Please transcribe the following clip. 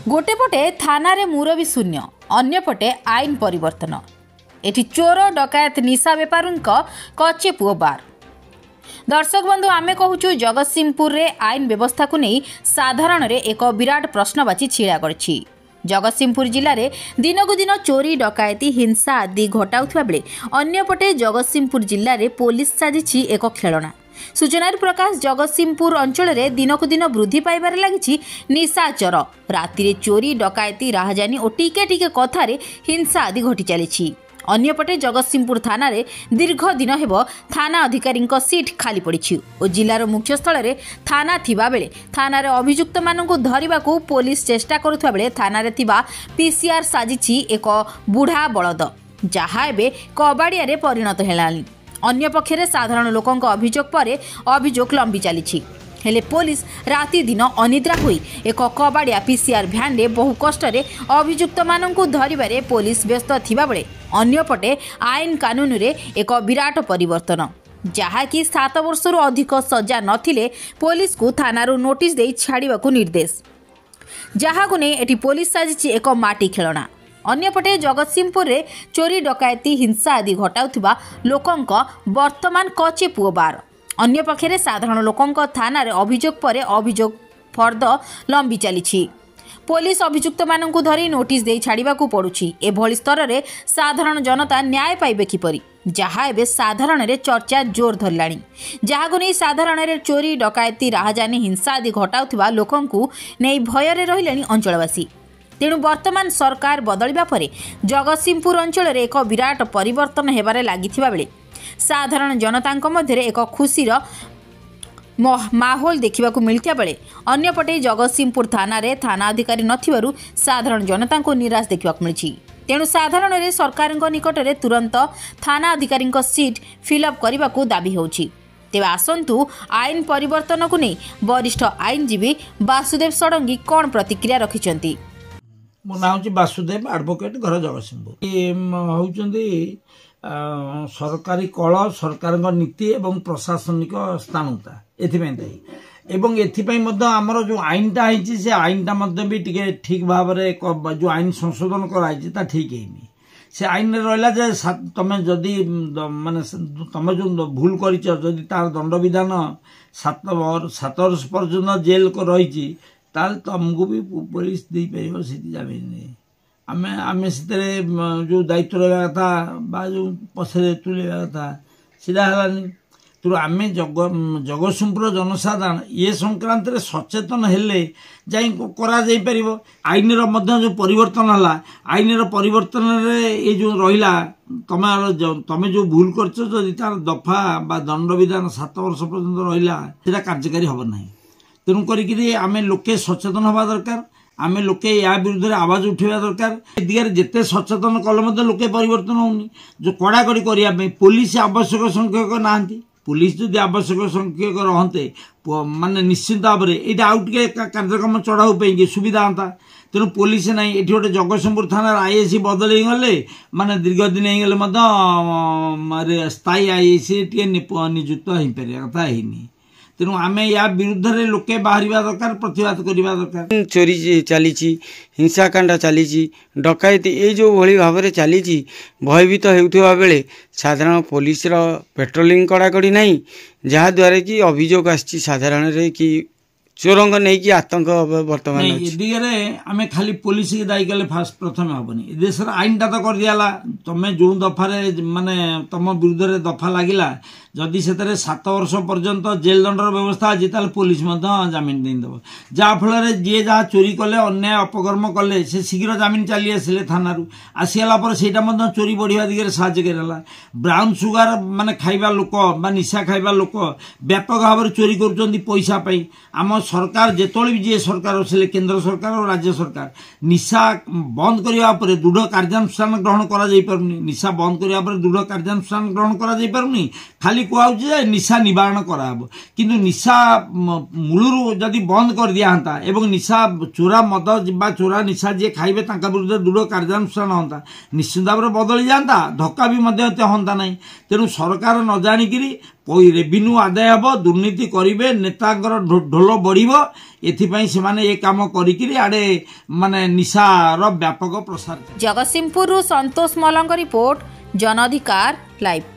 गोटे पटे थाना रे मुरबी शून्य अन्यपटे आईन परिवर्तन। एठी चोर डकायत निशा बेपारी कच्चे पुओ बार। दर्शक बंधु आमे कहूचु जगतसिंहपुर रे आईन व्यवस्था को नहीं साधारण रे एक विराट प्रश्नवाची छिड़ा करछि। जगतसिंहपुर जिले में दिनकु दिन चोरी डकायती हिंसा आदि घटाउथबा बेले अन्यपटे जगतसिंहपुर जिले में पुलिस साजिछि एक खेलना। सूचनार प्रकाश जगतसिंहपुर अंचल में दिनकु दिन वृद्धि पाइबार लगी निशाचर राति चोरी डकायती राहजानी और टिके टिके कथार हिंसा आदि घटी चली। अन्यपटे जगतसिंहपुर थाना रे दीर्घ दिन हेब थाना अधिकारी सीट खाली पड़ी और जिलार मुख्य स्थल में थाना थिबा बेले थाना रे अभियुक्त मानकु धरिबाकु पुलिस चेष्टा करुथबा बेले थाना रे थिबा पीसीआर साजिछि एक बुढ़ा बलद जहा एबे कबाड़िया रे परिणत हेलानी। अन्य पक्षरे साधारण लोकंक अभियोग पर अभियोग लंबी चली हेले पुलिस राति दिन अनिद्रा होई एक कबाड़िया पीसीआर भ्यान रे बहु कष्ट अभियुक्त मानकु धरिबारे पुलिस व्यस्त थिबा बेले अन्यपटे आईन कानून रे एक विराट परिवर्तन जहाँकि 7 वर्षरू अधिक सजा नथिले पुलिस को थानारू नोटिस दे छाड़िबाकू निर्देश जहाँकू नहीं एटी पुलिस साजिछि एक माटी खेलना। अन्यपटे जगतसिंहपुर रे चोरी डकायती हिंसा आदि घटाउथिबा लोकंक वर्तमान कच्चे पुओ बार। अन्य पक्षरे साधारण लोकंक थाना रे अभियोग पर अभियोग फर्द लंबी चली पुलिस अभियुक्त मानकु धरी नोटिस दे छाड़िबाकू पड़ुछि। एभली स्तर रे साधारण जनता न्याय पाइबे किपरि जहाँ एबे साधारण रे चर्चा जोर धरलाणी जहाँकू नहीं साधारण रे चोरी डकायती राहजानी हिंसा आदि घटाउथिबा लोकंकु नहीं भय रे रहिलेनी अंचलवासी। तेणु वर्तमान सरकार बदलिबा परे जगतसिंहपुर अंचल रे एक विराट परिवर्तन हेबारे लागिथिबा बेले साधारण जनतांक मध्यरे एक खुशीर माहौल देखा मिलता बेले अन्यपटे जगतसिंहपुर थाना रे थाना अधिकारी नथिबारु साधारण जनता को निराश देखा मिली। तेणु साधारण रे सरकार निकट में तुरंत थाना अधिकारी सीट फिलअप करने को दाबी होछि। तेबे आसंतु आईन परिवर्तन को नहीं वरिष्ठ आईनजीवी वासुदेव षडंगी कौन प्रतिक्रिया रखिछंती। मो नाम हूँ वासुदेव एडवोकेट घर जगतसिंहपुर होउचंदी सरकारी कल सरकार नीति एवं प्रशासनिक स्थानता एमर जो आईनटा है से आईनटा भी टिके ठीक भाव में जो आईन संशोधन कराई ठीक है से आईन रहा जे तमें जदि माने तुम जो भूल कर तार दंड विधान 7 वर्ष पर्यंत जेल को रही तुमको भी पुलिस दे पार से जमीन आमे से जो दायित्व रहा था जो पछरे तुलेगा था सीधा है तेणु आम जगतसिंहपुर जनसाधारण ये संक्रांत रे सचेतन हेले जाई करा जाई परिबो। आईन जो परिवर्तन है आईन परिवर्तन रे ये जो रहिला तमें जो भूल करछ जदि तार दफा बा दंड विधान 7 वर्ष पर्यंत रहिला सेटा कार्यकारी हबो नाही। तेणु करी आमे लोके सचेतन हवा दरकार आमे लोके या विरुद्ध आवाज उठेवा दरकार। दिगारे जेते सचेतन कले लोके परिवर्तन होनी जो कड़ाकड़ी करने पुलिस आवश्यक संख्यक नाहंती पुलिस जदि आवश्यक संख्यक रहते माने निश्चित भाव में यहाँ आउ टे कार्यक्रम चढ़ाऊ पे सुविधा हाँ। तेणु पुलिस ना ये गोटे जगतसिंहपुर थाना आईएसी बदल गले माने दीर्घ दिन होगले स्थायी आईएसी टे नियुक्त हो पार कथा है। तेणु आम या विरुद्ध रे लोके बाहर दरकार प्रतिवाद करवा दरकार। चोरी चली हिंसाकांड चली डकायती ये जो भली भाव में चली भयभीत होता बेले साधारण पुलिस पेट्रोलिंग कड़ाकड़ी नहीं जहाद्वारा कि अभियोग आसी साधारण रे कि चोरंग नहीं कि आतंक वर्तमान दिगरे आम खाली पुलिस की दायी कले फास्ट प्रथम हेनी देश आईनटा तो कर दिला तुम जो दफारे माने तुम विरुद्ध दफा लगिला जदि से 7 वर्ष पर्यंत जेल दंडर व्यवस्था अच्छी पुलिस जमीन देदेव जहाँफल जी जहाँ चोरी कले अन्याय अपकर्म कले से शीघ्र जमीन चली आसिले थाना आसगला से चोरी बढ़िया दिगरे साहय करा। ब्राउन सुगार माने खाइबा लोक बा निशा खाइबा लोक व्यापक भाव में चोरी कर पैसा पाई आम सरकार जेतोले भी जी सरकार असले केंद्र सरकार और राज्य सरकार निशा बंद करने दृढ़ कार्यानुष्ठान ग्रहण करा निशा बंद करने दृढ़ कार्यानुष्ठान ग्रहण करा खाली କୁହାଯାଉଛି ଯେ ନିଶା ନିବାରଣ କରାହେବ କିନ୍ତୁ ନିଶା ମୂଳରୁ ଯଦି ବନ୍ଦ କରିଦିଆନ୍ତା ଏବଂ ନିଶା ଚୋରା ମଦ ବା ଚୋରା ନିଶା ଯିଏ ଖାଇବେ ତାଙ୍କ ବିରୁଦ୍ଧରେ ଦୃଢ଼ କାର୍ଯ୍ୟାନୁଷ୍ଠାନ ହୁଅନ୍ତା ନିଶ୍ଚିତ ଭାବରେ ବଦଳି ଯାଆନ୍ତା ଧକ୍କା ବି ମଧ୍ୟ ଏତେ ହୁଅନ୍ତା ନାହିଁ ତେଣୁ ସରକାର ନ ଜାଣିକିରି ରେଭିନ୍ୟୁ ଆଦାୟ ହେବ ଦୁର୍ନୀତି କରିବେ ନେତାଙ୍କର ଢୋଲ ବଢ଼ିବ ଏଥିପାଇଁ ସେମାନେ ଏ କାମ କରିକିରି ଆଡ଼େ ମାନେ ନିଶାର ବ୍ୟାପକ ପ୍ରସାର ଜଗତସିଂହପୁରରୁ ସନ୍ତୋଷ ମଲ୍ଲଙ୍କ ରିପୋର୍ଟ ଜନ ଅଧିକାର ଲାଇଭ୍।